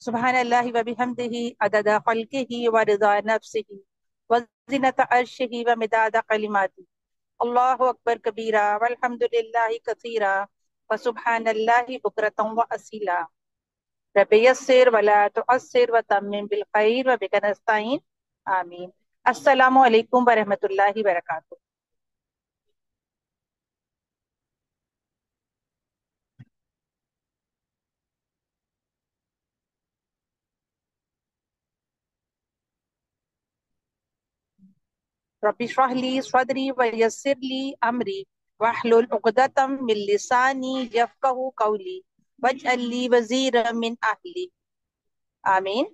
सुबहान अल्लाहि व बिहम्दिही अदद खल्किही व रिज़ा नफ्सिही व ज़ीनत अर्शिही व मिदाद कलिमातिही। अल्लाहु अकबर कबीरा वल्हम्दुलिल्लाहि कसीरा व सुबहानल्लाहि बुकरतम व असीला। रब्बि यस्सिर वला तुअस्सिर व तम्मिम बिल खैर व बिका नस्तईन। आमीन। अस्सलामु अलैकुम व रहमतुल्लाहि व बरकातुहू। रब्बि इश्रह ली सदरी व यस्सिर ली अमरी वहलुल उक़दतम मिन लिसानी यफ़क़हू क़ौली वजअल ली वज़ीरम मिन अहली। आमीन।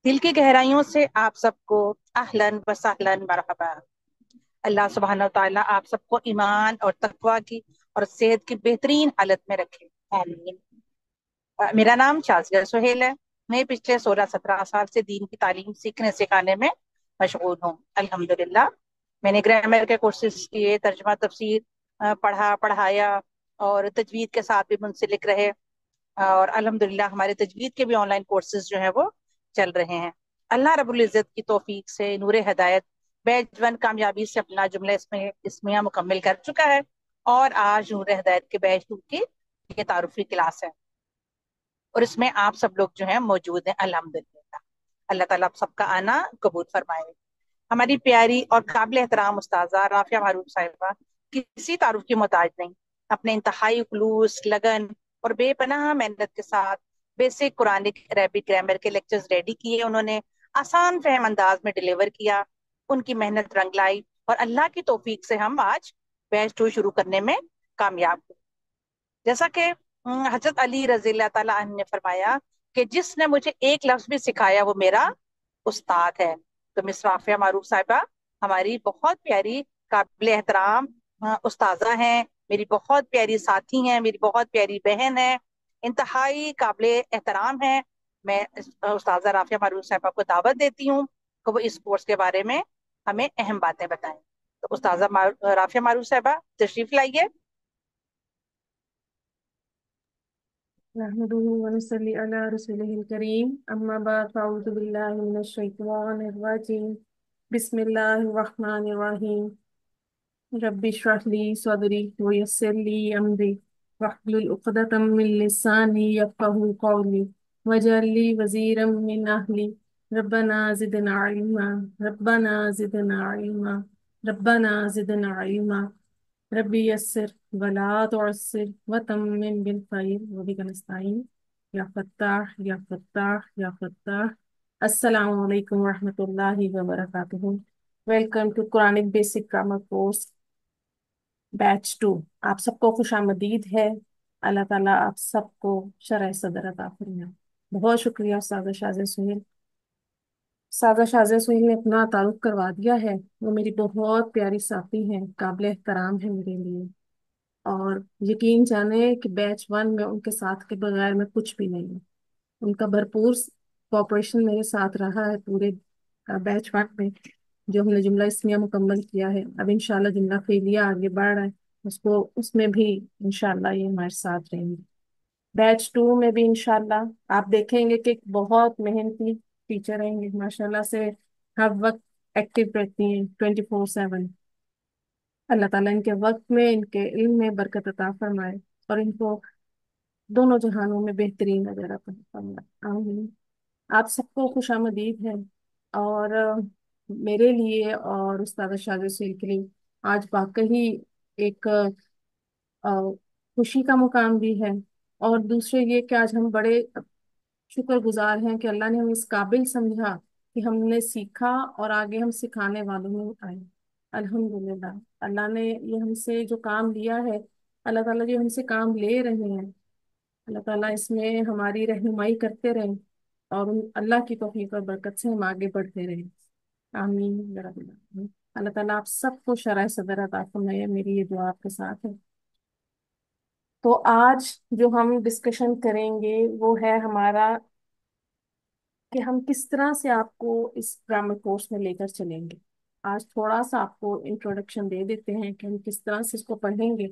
दिल की गहराइयों से आप सबको अहलन व सहलन मरहबा। अल्लाह सुब्हानहू व तआला आप सबको ईमान और तकवा की और सेहत की बेहतरीन हालत में रखे। आमीन। मेरा नाम शाज़िया सुहेल है। मैं पिछले 16-17 साल से दीन की तालीम सीखने सिखाने में मशगूल हूँ, अल्हम्दुलिल्लाह। मैंने ग्रामर के कोर्सेज किए, तर्जमा तफसीर पढ़ा पढ़ाया और तजवीद के साथ भी मुंसलिक रहे। और अल्हम्दुलिल्लाह हमारे तजवीद के भी ऑनलाइन कोर्सेज जो है वो चल रहे हैं। अल्लाह रब्बुल इज़्ज़त की तौफीक से नूरे हिदायत बैच 1 कामयाबी से अपना जुमला इसमें इसमिया मुकम्मल कर चुका है और आज नूरे हिदायत के बैच 2 की ये तारुफी क्लास है और इसमें आप सब लोग जो है मौजूद हैं, अल्हम्दुलिल्लाह। अल्लाह ताला आप सबका आना कबूल फरमाए। हमारी प्यारी और काबिल एहतराम उस्ताजा राफिया मारूफ साहिबा किसी तारुफ की मोहताज नहीं। अपने इंतहाई खुलूस, लगन और बेपनाह मेहनत के साथ बेसिक कुरानिक अरबिक ग्रामर के लेक्चर्स रेडी किए। उन्होंने आसान फहम अंदाज में डिलीवर किया। उनकी मेहनत रंग लाई और अल्लाह की तौफीक से हम आज बैच 2 शुरू करने में कामयाब हुए। जैसा कि हजरत अली रजी अल्लाह ताला अन्हु ने फरमाया कि जिसने मुझे एक लफ्ज भी सिखाया वो मेरा उस्ताद है। तो मिस वाफिया मारूफ साहिबा हमारी बहुत प्यारी काबिल एहतराम उस्ताजा हैं, मेरी बहुत प्यारी साथी हैं, मेरी बहुत प्यारी बहन है, इंतहाई काबिल एहतराम है। मैं उस्ताजा राफिया मारूफ साहिबा को दावत देती हूँ कि वो इस कोर्स के बारे में हमें अहम बातें बताएं। तो उस्ताजा राफिया मारूफ साहिबा तशरीफ लाइए। नहमदुहु व नसल्ली अला रसूलिहिल करीम अम्मा बाद फ़अऊज़ु बिल्लाहि मिनश शैतानिर रजीम बिस्मिल्लाहिर रहमानिर रहीम रब्बि इश्रह ली सदरी व यस्सिर ली अमरी वहलुल उक़दतम मिन लिसानी यफ़क़हू क़ौली वजअल ली वज़ीरम मिन अहली रब्बना ज़िदना इल्मा रब्बना ज़िदना इल्मा रब्बना ज़िदना इल्मा रब्बी यस्सिर वला तुअस्सिर वतम्मिम बिल खैर व बिका नस्तईन। या फत्ताह या फत्ताह या फत्ताह। अस्सलामु अलैकुम व रहमतुल्लाहि व बरकातुहू। Welcome to Quranic basic grammar course batch 2। आप सबको खुशामदीद है। अल्लाह ताला आप सबको शरह सदर अता फरमाए। बहुत शुक्रिया उस्ताद शाज़िया सुहेल। सादा शाज़िया सुहेल ने अपना तारुफ करवा दिया है। वो मेरी बहुत प्यारी साथी हैं, काबिल एहतराम है मेरे लिए। और यकीन जाने कि बैच 1 में उनके साथ के बगैर मैं कुछ भी नहीं हूँ। उनका भरपूर कोऑपरेशन मेरे साथ रहा है पूरे बैच 1 में। जो हमने जुमला इसमिया मुकम्मल किया है, अब इंशाल्लाह जुमला फेलिया आगे बढ़ रहा है, उसको उसमें भी इंशाल्लाह ये हमारे साथ रहेंगे। बैच 2 में भी इंशाल्लाह आप देखेंगे कि बहुत मेहनती टीचर रहेंगे माशाल्लाह से। हर वक्त एक्टिव रहती हैं 24/7। अल्लाह ताला इनके वक्त में, इनके इल्म में बरकत अता फरमाए और इनको दोनों जहानों में बेहतरीन वगैरह फरमाए। आमीन। आप सबको खुशामदीद है। और मेरे लिए और उस्ताद शाज़िया सुहेल के लिए आज वाकई एक अ, खुशी का मुकाम भी है। और दूसरे ये कि आज हम बड़े शुक्रगुजार हैं कि अल्लाह ने हमें इस काबिल समझा कि हमने सीखा और आगे हम सिखाने वालों में आए। अल्हम्दुलिल्लाह अल्लाह ने ये हमसे जो काम लिया है अल्लाह ताला जो हमसे काम ले रहे हैं, अल्लाह ताला इसमें हमारी रहनुमाई करते रहें, और अल्लाह की तौफीक और बरकत से हम आगे बढ़ते रहें। आमीन या रब्बल आलमीन। अल्लाह ताला आप सबको शरह सदर अता फरमाए, मेरी ये दुआ आपके साथ है। तो आज जो हम डिस्कशन करेंगे वो है हमारा कि हम किस तरह से आपको इस ग्रामर कोर्स में लेकर चलेंगे। आज थोड़ा सा आपको इंट्रोडक्शन दे देते हैं कि हम किस तरह से इसको पढ़ेंगे,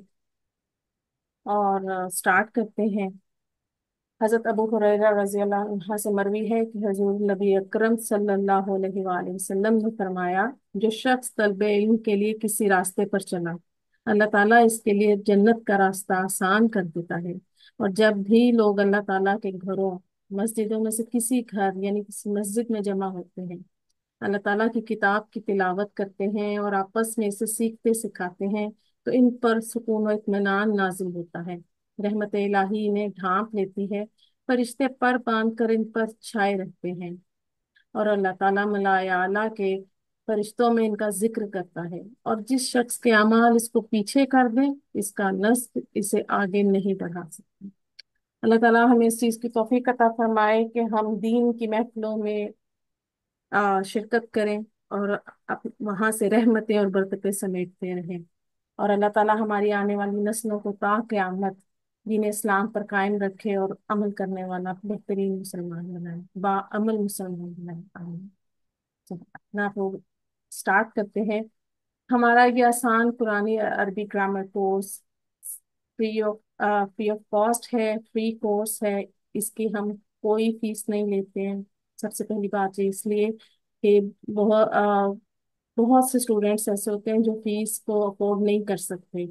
और स्टार्ट करते हैं। हजरत अबू हुरैरा रजी अल्लाह अन्हा से मरवी है कि हजूर नबी अकरम सल्लल्लाहु अलैहि वसल्लम ने फरमाया, जो शख्स तलबे इल्म के लिए किसी रास्ते पर चला, अल्लाह ताला इसके लिए जन्नत का रास्ता आसान कर देता है। और जब भी लोग अल्लाह ताला के घरों, मस्जिदों में से किसी घर यानी किसी मस्जिद में जमा होते हैं, अल्लाह ताला की किताब की तिलावत करते हैं और आपस में इसे सीखते सिखाते हैं, तो इन पर सुकून और इत्मीनान नाजिल होता है। रहमत इलाही इन्हें ढांप लेती है, फरिश्ते पर बांध कर इन पर छाए रहते हैं, और अल्लाह ताला मलाया आला के फरिश्तों में इनका जिक्र करता है। और जिस शख्स के अमाल इसको पीछे कर दे, इसका नस्ब इसे आगे नहीं बढ़ा सकता। अल्लाह ताला हमें इस चीज की तौफीक अता फरमाए कि हम दीन की महफिलों में शिरकत करें, और वहां से रहमतें और बरकतें समेटते रहें। और अल्लाह ताला हमारी आने वाली नस्लों को ता क़यामत दीन इस्लाम पर कायम रखे और अमल करने वाला बेहतरीन मुसलमान बनाए, बाअमल मुसलमान बनाए, आमीन। तो अपना आप लोग स्टार्ट करते हैं। हमारा ये आसान पुरानी अरबी grammar course free of cost है, फ्री कोर्स है। इसकी हम कोई फीस नहीं लेते हैं। सबसे पहली बात ये इसलिए कि बहुत से स्टूडेंट्स ऐसे होते हैं जो फीस को अफोर्ड नहीं कर सकते,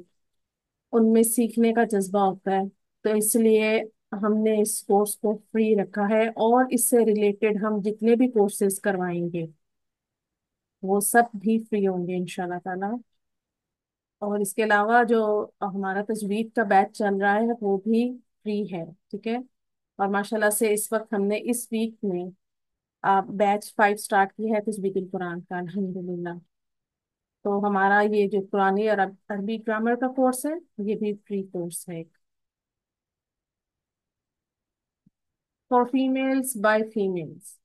उनमें सीखने का जज्बा होता है, तो इसलिए हमने इस कोर्स को फ्री रखा है। और इससे रिलेटेड हम जितने भी कोर्सेज करवाएंगे वो सब भी फ्री होंगे इंशाल्लाह ताला। और इसके अलावा जो हमारा तजवीद का बैच चल रहा है वो भी फ्री है, ठीक है। और माशाल्लाह से इस वक्त हमने इस वीक में बैच 5 स्टार्ट की है तजवीदुल कुरान का, अल्हम्दुलिल्लाह। तो हमारा ये जो पुरानी अरबी ग्रामर का कोर्स है ये भी फ्री कोर्स है, फॉर फीमेल्स बाय फीमेल्स।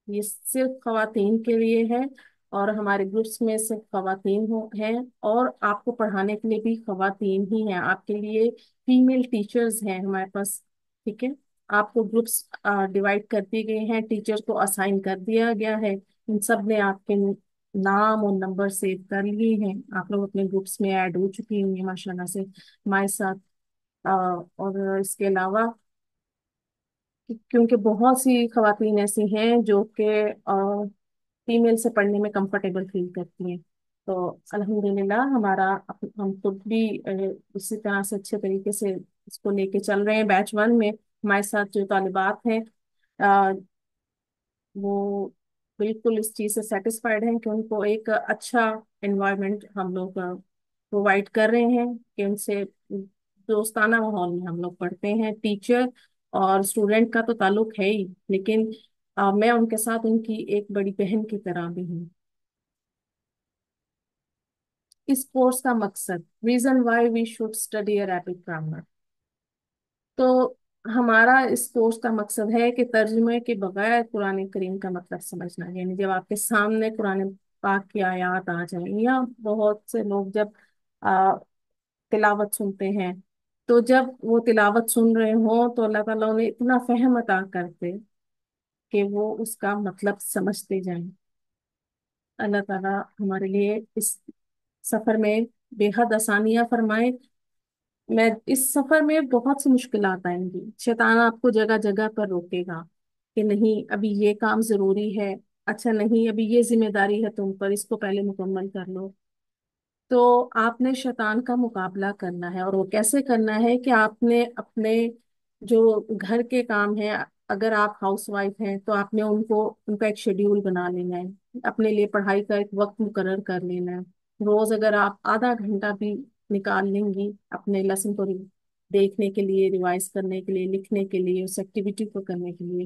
ये सिर्फ खवातीन के लिए है, और हमारे ग्रुप्स में सिर्फ खवातीन हो हैं, और आपको पढ़ाने के लिए भी खवातीन ही हैं। आपके लिए फीमेल टीचर्स हैं हमारे पास, ठीक है। आपको ग्रुप्स डिवाइड कर दिए गए हैं, टीचर्स को असाइन कर दिया गया है। इन सब ने आपके नाम और नंबर सेव कर लिए हैं, आप लोग अपने ग्रुप्स में ऐड हो चुकी हुई हैं माशाल्लाह से हमारे साथ। और इसके अलावा क्योंकि बहुत सी खवातीन ऐसी हैं जो कि फीमेल से पढ़ने में कंफर्टेबल फील करती हैं, तो अल्हम्दुलिल्लाह हमारा हम खुद भी इसी तरह से अच्छे तरीके से इसको लेके चल रहे हैं। बैच 1 में हमारे साथ जो तालिबात हैं अ, वो बिल्कुल इस चीज़ से सेटिस्फाइड हैं कि उनको एक अच्छा एनवायरनमेंट हम लोग प्रोवाइड कर रहे हैं, कि उनसे दोस्ताना माहौल में हम लोग पढ़ते हैं। टीचर और स्टूडेंट का तो ताल्लुक है ही, लेकिन मैं उनके साथ उनकी एक बड़ी बहन की तरह भी हूँ। इस कोर्स का मकसद, reason why we should study Arabic grammar, तो हमारा इस कोर्स का मकसद है कि तर्जुमे के बगैर कुरान करीम का मतलब समझना। यानी जब आपके सामने कुरान पाक की आयत आ जाए, या बहुत से लोग जब आ, तिलावत सुनते हैं, तो जब वो तिलावत सुन रहे हों तो अल्लाह ताला उन्हें इतना फहम अता करते कि वो उसका मतलब समझते जाएं। अल्लाह ताला हमारे लिए इस सफर में बेहद आसानियां फरमाए। मैं इस सफर में बहुत सी मुश्किलात आएंगी, शैतान आपको जगह जगह पर रोकेगा कि नहीं अभी ये काम जरूरी है, अच्छा नहीं अभी ये जिम्मेदारी है तुम पर, इसको पहले मुकम्मल कर लो। तो आपने शैतान का मुकाबला करना है, और वो कैसे करना है कि आपने अपने जो घर के काम है, अगर आप हाउस वाइफ हैं तो आपने उनका एक शेड्यूल बना लेना है, अपने लिए पढ़ाई का एक वक्त मुकर्रर कर लेना है। रोज अगर आप आधा घंटा भी निकाल लेंगी अपने लेसन को देखने के लिए, रिवाइज करने के लिए, लिखने के लिए, उस एक्टिविटी को करने के लिए,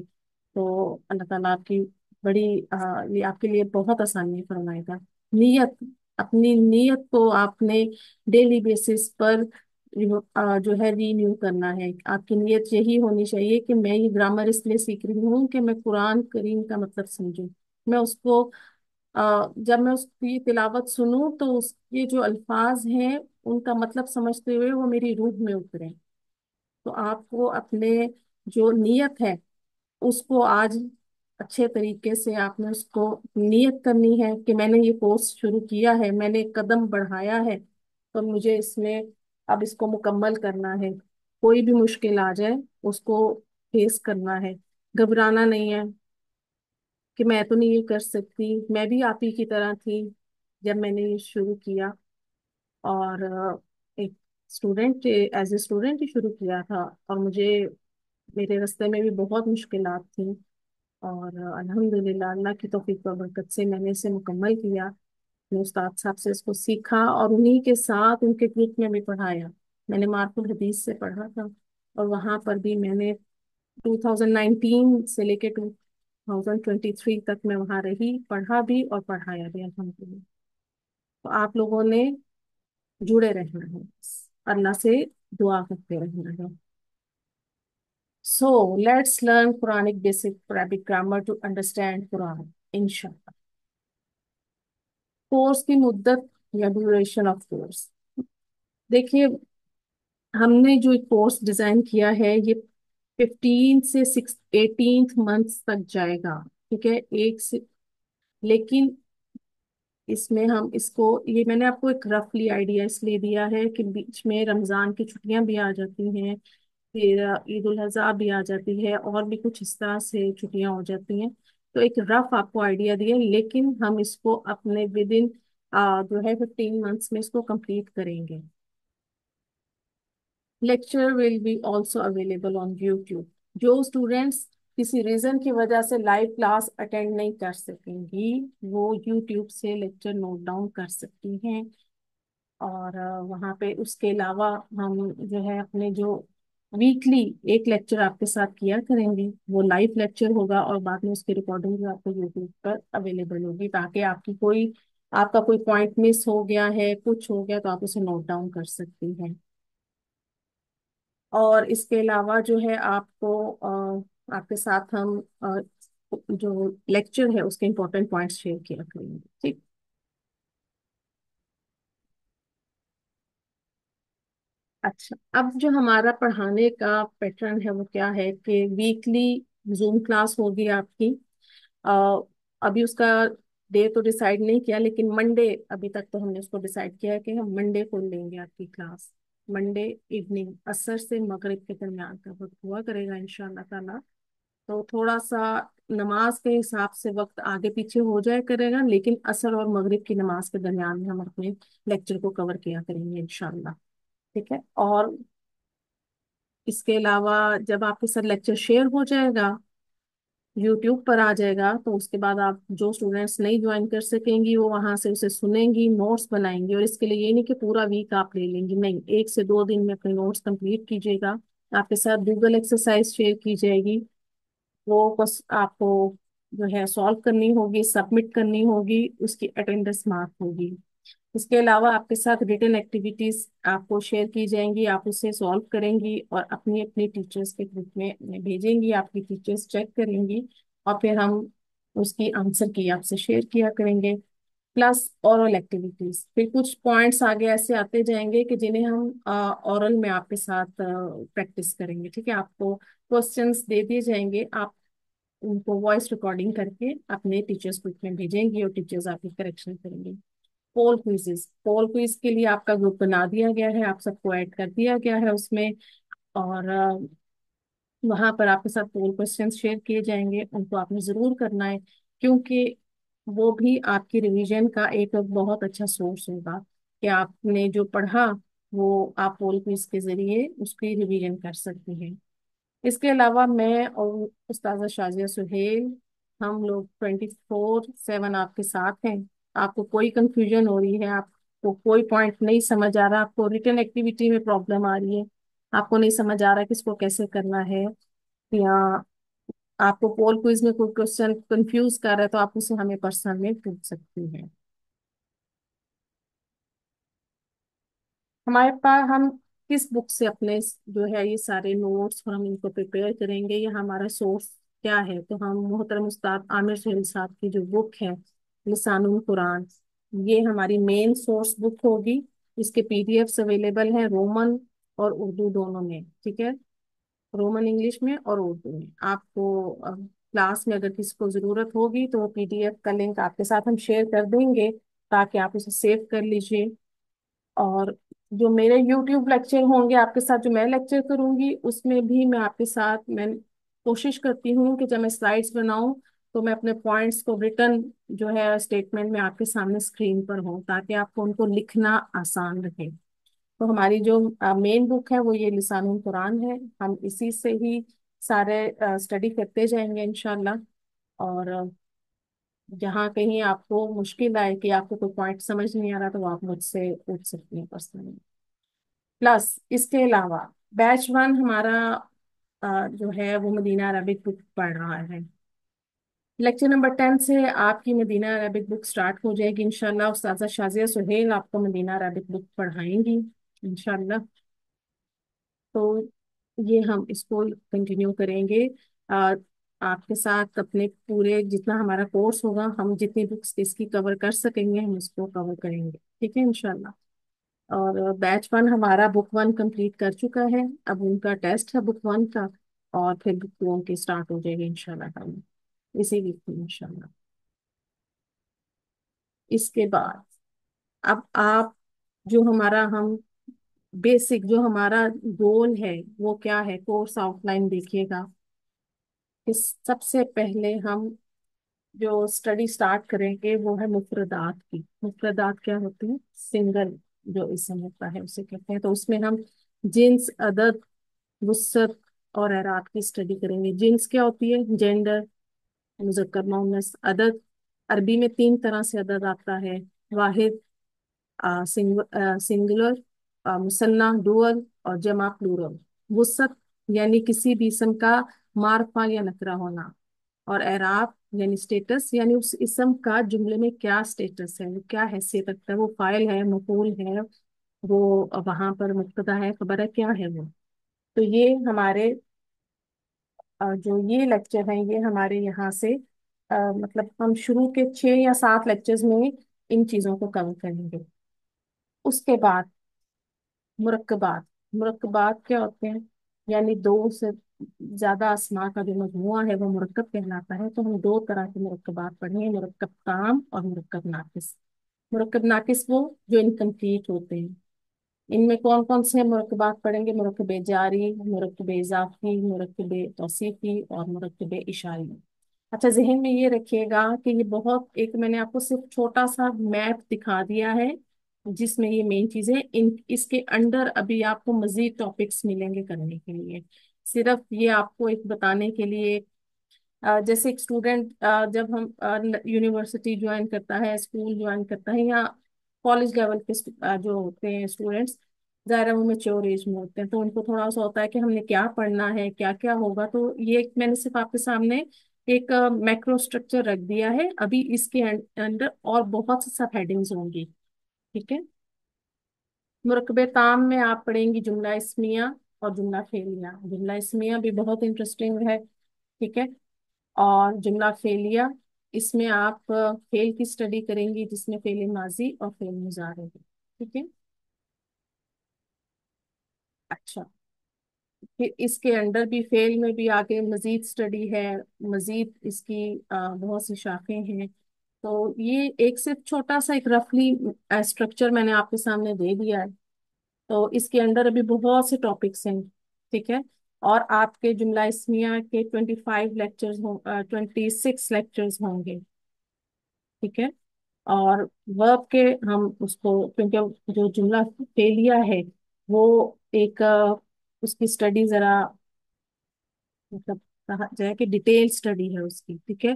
तो अल्लाह ताला आपकी बड़ी ये आपके लिए बहुत आसानी फरमाएगा। नियत, अपनी नीयत को आपने डेली बेसिस पर جو ہے رینیو کرنا ہے. آپ کی نیت یہی ہونی چاہیے کہ میں یہ گرامر اس لیے سیکھ رہی ہوں کہ میں قرآن کریم کا مطلب سمجھوں. میں اس کو جب میں اس کی تلاوت سنوں تو اس کے جو الفاظ ہیں ان کا مطلب سمجھتے ہوئے وہ میری روح میں اترے. تو آپ کو اپنے جو نیت ہے اس کو آج اچھے طریقے سے آپ نے اس کو نیت کرنی ہے کہ میں نے یہ کورس شروع کیا ہے, میں نے ایک قدم بڑھایا ہے, تو مجھے اس میں اب اس کو مکمل کرنا ہے. کوئی بھی مشکل آ جائے اس کو فیس کرنا ہے, گھبرانا نہیں ہے کہ میں تو نہیں یہ کر سکتی. میں بھی آپ ہی کی طرح تھی جب میں نے یہ شروع کیا, اور ایک اسٹوڈینٹ ایز اے اسٹوڈینٹ ہی شروع کیا تھا, اور مجھے میرے راستے میں بھی بہت مشکلات تھیں, اور الحمدللہ اللہ کی توفیق و برکت سے میں نے اسے مکمل کیا. اپنے استاد صاحب سے اس کو سیکھا اور انہی کے ساتھ ان کے گروپ میں بھی پڑھایا. میں نے مارف الحدیث سے پڑھا تھا, اور وہاں پر بھی میں نے 2019 سے لے کے 2023 تک میں وہاں رہی, پڑھا بھی اور پڑھایا بھی الحمدللہ. تو آپ لوگوں نے جڑے رہنا ہے, اللہ سے دعا کرتے رہنا ہے. So let's learn Quranic basic Arabic grammar to understand Quran, inshallah. Course کی مدت یا ڈیوریشن آف کورس. دیکھیے, ہم نے جو کورس ڈیزائن کیا ہے یہ 15 سے 18 منتھس تک جائے گا, ٹھیک ہے, ایک سے. لیکن اس میں ہم اس کو, یہ میں نے آپ کو ایک رفلی آئیڈیا اس لیے دیا ہے کہ بیچ میں رمضان کی چھٹیاں بھی آ جاتی ہیں, پھر عید الاضحیٰ بھی آ جاتی ہے, اور بھی کچھ اس طرح سے چھٹیاں ہو جاتی ہیں. تو ایک رف آپ کو آئیڈیا دیا, لیکن ہم اس کو اپنے ود ان جو ہے 15 منتھس میں اس کو کمپلیٹ کریں گے. Lecture will be also available on YouTube. جو اسٹوڈینٹس کسی ریزن کی وجہ سے لائیو کلاس اٹینڈ نہیں کر سکیں گی وہ یوٹیوب سے لیکچر نوٹ ڈاؤن کر سکتی ہیں. اور وہاں پہ اس کے علاوہ ہم جو ہے اپنے جو ویکلی ایک لیکچر آپ کے ساتھ کیا کریں گے, وہ لائیو لیکچر ہوگا, اور بعد میں اس کی ریکارڈنگ بھی آپ کو یوٹیوب پر اویلیبل ہوگی, تاکہ آپ کا کوئی پوائنٹ مس ہو گیا ہے, کچھ ہو گیا, تو آپ اسے نوٹ ڈاؤن کر سکتی ہیں. اور اس کے علاوہ جو ہے آپ کو آپ کے ساتھ ہم جو لیکچر ہے اس کے امپورٹنٹ پوائنٹس شیئر کیا کریں گے, ٹھیک. اچھا, اب جو ہمارا پڑھانے کا پیٹرن ہے وہ کیا ہے کہ ویکلی زوم کلاس ہوگی آپ کی. ابھی اس کا ڈے تو ڈیسائیڈ نہیں کیا, لیکن منڈے ابھی تک تو ہم نے اس کو ڈیسائیڈ کیا ہے کہ ہم منڈے کو لیں گے آپ کی کلاس. منڈے ایوننگ عصر سے مغرب کے درمیان کا وقت ہوا کرے گا انشاءاللہ تعالیٰ. تو تھوڑا سا نماز کے حساب سے وقت آگے پیچھے ہو جائے کرے گا, لیکن عصر اور مغرب کی نماز کے درمیان میں ہم اپنے لیکچر کو کور کیا کریں گے انشاءاللہ, ٹھیک ہے. اور اس کے علاوہ جب آپ کے ساتھ لیکچر شیئر ہو جائے گا, یوٹیوب پر آ جائے گا, تو اس کے بعد آپ جو اسٹوڈینٹس نہیں جوائن کر سکیں گی وہ وہاں سے اسے سنیں گی, نوٹس بنائیں گی. اور اس کے لیے یہ نہیں کہ پورا ویک آپ لے لیں گی, نہیں, 1 سے 2 دن میں اپنے نوٹس کمپلیٹ کیجیے گا. آپ کے ساتھ گوگل ایکسرسائز شیئر کی جائے گی, وہ بس آپ کو جو ہے سالو کرنی ہوگی, سبمٹ کرنی ہوگی, اس کی اٹینڈنس مارک ہوگی. اس کے علاوہ آپ کے ساتھ ریٹن ایکٹیویٹیز آپ کو شیئر کی جائیں گی, آپ اسے سالو کریں گی اور اپنی اپنی ٹیچرز کے گروپ میں بھیجیں گی. آپ کی ٹیچرز چیک کریں گی, اور پھر ہم اس کی آنسر کی آپ سے شیئر کیا کریں گے. پلس اورل ایکٹیویٹیز, پھر کچھ پوائنٹس آگے ایسے آتے جائیں گے کہ جنہیں ہم اورل میں آپ کے ساتھ پریکٹس کریں گے, ٹھیک ہے. آپ کو کوشچنس دے دیے جائیں گے, آپ ان کو وائس ریکارڈنگ کر کے اپنے ٹیچرز گروپ میں بھیجیں گی, اور ٹیچرز آپ کی کریکشن کریں گے. پول کوئز کے لیے آپ کا گروپ بنا دیا گیا ہے, آپ سب کو ایڈ کر دیا گیا ہے اس میں, اور وہاں پر آپ کے ساتھ پول کوشچنس شیئر کیے جائیں گے. ان کو آپ نے ضرور کرنا ہے, کیونکہ وہ بھی آپ کی ریویژن کا ایک بہت اچھا سورس ہوگا کہ آپ نے جو پڑھا وہ آپ پول کوئز کے ذریعے اس کی ریویژن کر سکتی ہیں. اس کے علاوہ میں اور استاذہ شازیہ سہیل, ہم لوگ 24/7 آپ کے ساتھ ہیں. آپ کو کوئی کنفیوژن ہو رہی ہے, آپ کو کوئی پوائنٹ نہیں سمجھ آ رہا, آپ کو ریٹن ایکٹیویٹی میں پرابلم آ رہی ہے, آپ کو نہیں سمجھ آ رہا ہے کہ اس کو کیسے کرنا ہے, یا آپ کو پول کوئز میں کوئی کوشچن کنفیوز کر رہا ہے, تو آپ اسے ہمیں پرسنل میں پوچھ سکتی ہیں. ہمارے پاس ہم किस बुक से अपने जो है ये सारे नोट्स और हम इनको प्रिपेयर करेंगे, या हमारा सोर्स क्या है। तो हम मोहतरम उस्ताद आमिर सुहेल साहब की जो बुक है लिसानुल कुरान, ये हमारी मेन सोर्स बुक होगी। इसके पीडीएफ्स अवेलेबल हैं रोमन और उर्दू दोनों में, ठीक है, रोमन इंग्लिश में और उर्दू में। आपको क्लास में अगर किसी को ज़रूरत होगी तो वो पीडीएफ का लिंक आपके साथ हम शेयर कर देंगे, ताकि आप उसे सेव कर लीजिए। और जो मेरे यूट्यूब लेक्चर होंगे आपके साथ, जो मैं लेक्चर करूंगी, उसमें भी मैं आपके साथ, मैं कोशिश करती हूँ कि जब मैं स्लाइड्स बनाऊं तो मैं अपने पॉइंट्स को रिटर्न जो है स्टेटमेंट में आपके सामने स्क्रीन पर हो, ताकि आपको उनको लिखना आसान रहे। तो हमारी जो मेन बुक है वो ये लिसानुल कुरान है। हम इसी से ही सारे स्टडी करते जाएंगे इंशाल्लाह। और जहाँ कहीं आपको मुश्किल आए कि आपको कोई पॉइंट समझ नहीं आ रहा, तो आप मुझसे पूछ सकते हैं पर्सनली। प्लस इसके अलावा बैच 1 हमारा जो है वो मदीना अरबिक बुक पढ़ रहा है। लेक्चर नंबर 10 से आपकी मदीना अरबिक बुक स्टार्ट हो जाएगी इंशाल्लाह। उस्ताज़ा शाजिया सुहेल आपको मदीना अरबिक बुक पढ़ाएंगी इंशाल्लाह। तो ये हम इसको कंटिन्यू करेंगे। आ, आपके साथ अपने पूरे जितना हमारा कोर्स होगा, हम जितनी बुक्स इसकी कवर कर सकेंगे हम इसको कवर करेंगे, ठीक है इंशाल्लाह। और बैच 1 हमारा बुक 1 कंप्लीट कर चुका है, अब उनका टेस्ट है बुक 1 का, और फिर बुक 2 की स्टार्ट हो जाएगी इंशाल्लाह टाइम इसी वीक में इंशाल्लाह। इसके बाद अब आप जो हमारा हम बेसिक जो हमारा गोल है वो क्या है, कोर्स आउटलाइन देखिएगा। कि सबसे पहले हम जो स्टडी स्टार्ट करेंगे वो है मुफरदात की। मुफरदात क्या होती है? सिंगल जो इसम होता है उसे कहते हैं। तो उसमें हम जिन्स, अदद, वुसअत और एराब की स्टडी करेंगे। जिन्स क्या होती है? जेंडर, मुज़क्कर मुअन्नस। अदद, अरबी में 3 तरह से अदद आता है, वाहिद, सिंगुलर, मुसन्ना डुअल, और जमा प्लूरल। वुसअत यानी किसी भी इसम का मारफा या नकरा होना। और एराब यानी स्टेटस, यानी उस इसम का जुमले में क्या स्टेटस है, वो क्या हैसियत रखता है, वो फाइल है, मफूल है, वो वहां पर मुब्तदा है, खबर है, क्या है वो। तो ये हमारे जो ये लेक्चर हैं ये हमारे यहाँ से मतलब हम शुरू के 6 या 7 लेक्चर्स में इन चीज़ों को कवर करेंगे। उसके बाद मुरक्कबात। मुरक्कबात क्या होते हैं? यानी 2 से ज्यादा अस्मा का जो मजमुआ है वो मुरक्कब कहलाता है। तो हम 2 तरह के मुरक्कबात पढ़ेंगे, मुरक्कब ताम और मुरक्कब नाकिस। मुरक्कब नाकिस वो जो इनकम्प्लीट होते हैं। इनमें कौन कौन से मुरक्कबात पढ़ेंगे? मुरक्कब जारी, मुरक्कब इजाफी, मुरक्कब तौसीफी और मुरक्कब इशारी। अच्छा, जहन में ये रखिएगा कि ये बहुत, एक मैंने आपको सिर्फ छोटा सा मैप दिखा दिया है जिसमें ये मेन चीजें, इन इसके अंडर अभी आपको मजीद टॉपिक्स मिलेंगे करने के लिए। सिर्फ ये आपको एक बताने के लिए, जैसे एक स्टूडेंट जब हम यूनिवर्सिटी ज्वाइन करता है, स्कूल ज्वाइन करता है, या कॉलेज लेवल के जो होते हैं स्टूडेंट्स, ज़ाहिर है वो मेच्योर एज में होते हैं, तो उनको थोड़ा सा होता है कि हमने क्या पढ़ना है, क्या क्या होगा। तो ये मैंने सिर्फ आपके सामने एक मैक्रो स्ट्रक्चर रख दिया है। अभी इसके अंदर और बहुत सी सब हेडिंग्स होंगी, ठीक है। मुरकबे ताम में आप पढ़ेंगी जुमला इस्मिया और जुमला फेलिया। जुमला इस्मिया भी बहुत इंटरेस्टिंग है, ठीक है। और जुमला फेलिया, इसमें आप फेल की स्टडी करेंगी, जिसमें फेल माजी और फेल मुजारे है, ठीक है। अच्छा, फिर इसके अंडर भी फेल में भी आगे मजीद स्टडी है, मजीद इसकी बहुत सी शाखें हैं। तो ये एक सिर्फ छोटा सा एक रफली स्ट्रक्चर मैंने आपके सामने दे दिया है। तो इसके अंडर अभी बहुत से टॉपिक्स हैं, ठीक है। और आपके जुमला इस्मिया के 26 लेक्चर्स होंगे, ठीक है। और वर्ब के हम उसको, क्योंकि जो जुमला फेलिया है वो एक उसकी स्टडी जरा, मतलब कहा जाए कि डिटेल स्टडी है उसकी, ठीक है।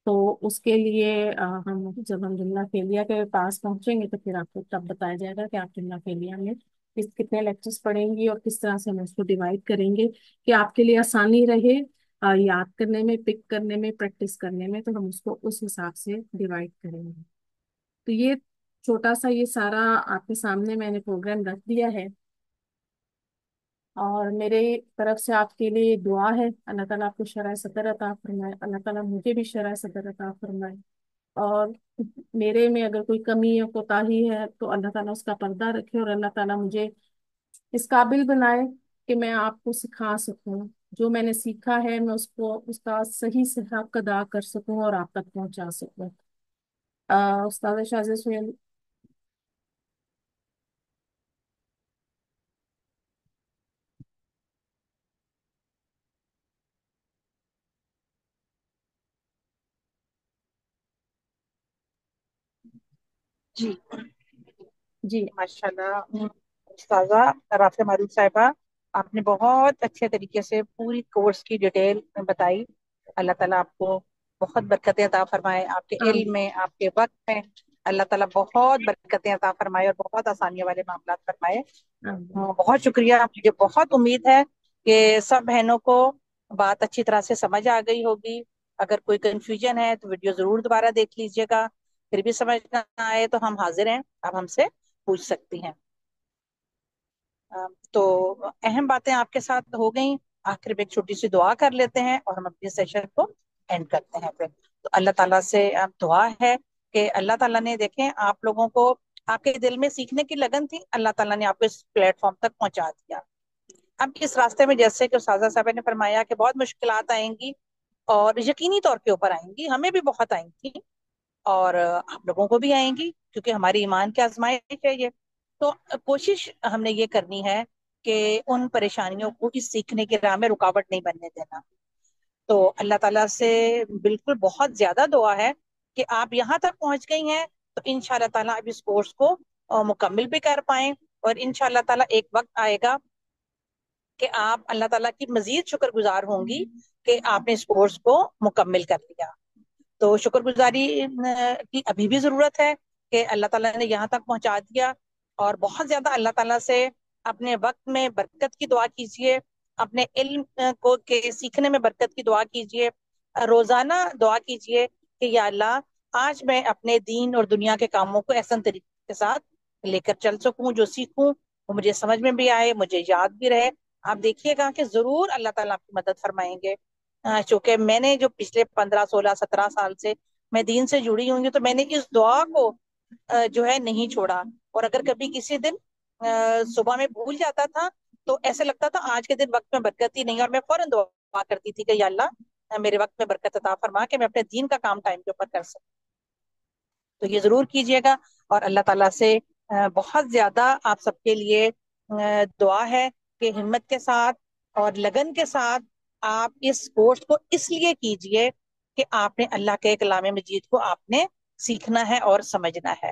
तो उसके लिए हम जब हम जुमला फेलिया के पास पहुंचेंगे तो फिर आपको तब बताया जाएगा कि आप जुमला फेलिया में कितने लेक्चर्स पढ़ेंगी और किस तरह से हम उसको डिवाइड करेंगे कि आपके लिए आसानी रहे याद करने में, पिक करने में, प्रैक्टिस करने में। तो हम उसको उस हिसाब से डिवाइड करेंगे। तो ये छोटा सा ये सारा आपके सामने मैंने प्रोग्राम रख दिया है। اور میرے طرف سے آپ کے لیے دعا ہے، اللہ تعالیٰ آپ کو شرح صدر عطا فرمائے، اللہ تعالیٰ مجھے بھی شرح صدر عطا فرمائے، اور میرے میں اگر کوئی کمی یا کوتاہی ہے تو اللہ تعالیٰ اس کا پردہ رکھے، اور اللہ تعالیٰ مجھے اس قابل بنائے کہ میں آپ کو سکھا سکوں، جو میں نے سیکھا ہے میں اس کو اس کا صحیح سے حق ادا کر سکوں اور آپ تک پہنچا سکوں۔ استاد شاہزاد سہیل۔ جی جی ماشاء اللہ استاذہ رافع معروف صاحبہ، آپ نے بہت اچھے طریقے سے پوری کورس کی ڈیٹیل بتائی۔ اللہ تعالیٰ آپ کو بہت برکتیں عطا فرمائے، آپ کے علم میں، آپ کے وقت میں اللہ تعالیٰ بہت برکتیں عطا فرمائے اور بہت آسانیوں والے معاملات فرمائے۔ آمین۔ بہت شکریہ، مجھے بہت امید ہے کہ سب بہنوں کو بات اچھی طرح سے سمجھ آ گئی ہوگی۔ اگر کوئی کنفیوژن ہے تو ویڈیو ضرور دوبارہ دیکھ لیجیے گا، پھر بھی سمجھ نہ آئے تو ہم حاضر ہیں، آپ ہم سے پوچھ سکتی ہیں۔ تو اہم باتیں آپ کے ساتھ ہو گئیں، آخر میں ایک چھوٹی سی دعا کر لیتے ہیں اور ہم اپنے سیشن کو اینڈ کرتے ہیں پھر۔ تو اللہ تعالیٰ سے دعا ہے کہ اللہ تعالیٰ نے دیکھیں آپ لوگوں کو، آپ کے دل میں سیکھنے کی لگن تھی، اللہ تعالیٰ نے آپ کو اس پلیٹ فارم تک پہنچا دیا۔ اب اس راستے میں جیسے کہ استاذہ صاحبہ نے فرمایا کہ بہت مشکلات آئیں گی، اور یقینی طور کے اوپر آئیں گی، ہمیں بھی بہت آئیں گی اور آپ لوگوں کو بھی آئیں گی، کیونکہ ہماری ایمان کی آزمائش ہے یہ۔ تو کوشش ہم نے یہ کرنی ہے کہ ان پریشانیوں کو اس سیکھنے کی راہ میں رکاوٹ نہیں بننے دینا۔ تو اللہ تعالیٰ سے بالکل بہت زیادہ دعا ہے کہ آپ یہاں تک پہنچ گئی ہیں تو انشاءاللہ تعالیٰ اب اس کورس کو مکمل بھی کر پائیں، اور انشاءاللہ تعالیٰ ایک وقت آئے گا کہ آپ اللہ تعالیٰ کی مزید شکر گزار ہوں گی کہ آپ نے اس کورس کو مکمل کر لیا۔ تو شکر گزاری کی ابھی بھی ضرورت ہے کہ اللہ تعالیٰ نے یہاں تک پہنچا دیا، اور بہت زیادہ اللہ تعالیٰ سے اپنے وقت میں برکت کی دعا کیجئے، اپنے علم کو کے سیکھنے میں برکت کی دعا کیجئے، روزانہ دعا کیجئے کہ یا اللہ آج میں اپنے دین اور دنیا کے کاموں کو احسن طریقے کے ساتھ لے کر چل سکوں، جو سیکھوں وہ مجھے سمجھ میں بھی آئے، مجھے یاد بھی رہے۔ آپ دیکھیے گا کہ ضرور اللہ تعالیٰ آپ کی مدد فرمائیں گے۔ چونکہ میں نے جو پچھلے 15 16 17 سال سے میں دین سے جڑی ہوں گی، تو میں نے اس دعا کو جو ہے نہیں چھوڑا، اور اگر کبھی کسی دن صبح میں بھول جاتا تھا تو ایسے لگتا تھا آج کے دن وقت میں برکت ہی نہیں، اور میں فوراً دعا کرتی تھی کہ یا اللہ میرے وقت میں برکت عطا فرما کہ میں اپنے دین کا کام ٹائم کے اوپر کر سکوں۔ تو یہ ضرور کیجئے گا، اور اللہ تعالیٰ سے بہت زیادہ آپ سب کے لیے دعا ہے کہ ہمت کے ساتھ اور لگن کے ساتھ آپ اس کورس کو اس لیے کیجئے کہ آپ نے اللہ کے کلام مجید کو آپ نے سیکھنا ہے اور سمجھنا ہے،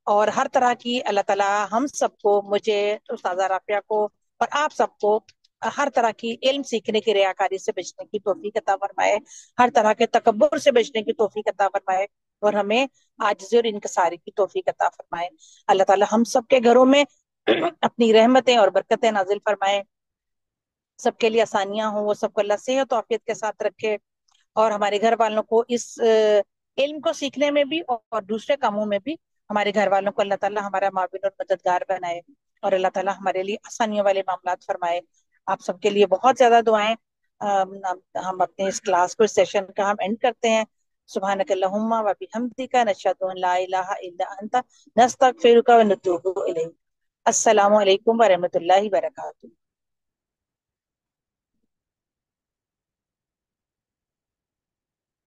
اور ہر طرح کی اللہ تعالیٰ ہم سب کو، مجھے، استاذہ رافعہ کو اور آپ سب کو ہر طرح کی علم سیکھنے کی ریاکاری سے بچنے کی توفیق عطا فرمائے، ہر طرح کے تکبر سے بچنے کی توفیق عطا فرمائے، اور ہمیں عاجزی اور انکساری کی توفیق عطا فرمائے۔ اللہ تعالیٰ ہم سب کے گھروں میں اپنی رحمتیں اور برکتیں نازل فرمائے، سب کے لیے آسانیاں ہوں، وہ سب کو اللہ صحت و عافیت کے ساتھ رکھے، اور ہمارے گھر والوں کو اس علم کو سیکھنے میں بھی اور دوسرے کاموں میں بھی ہمارے گھر والوں کو اللہ تعالیٰ ہمارا معاون اور مددگار بنائے، اور اللہ تعالیٰ ہمارے لیے آسانیوں والے معاملات فرمائے۔ آپ سب کے لیے بہت زیادہ دعائیں۔ ہم اپنے اس کلاس کو، اس سیشن کا ہم اینڈ کرتے ہیں۔ سبحانک اللہم و بحمدک، نشہد ان لا الہ الا انت، نستغفرک و نتوب الیک۔ السلام علیکم ورحمۃ اللہ وبرکاتہ۔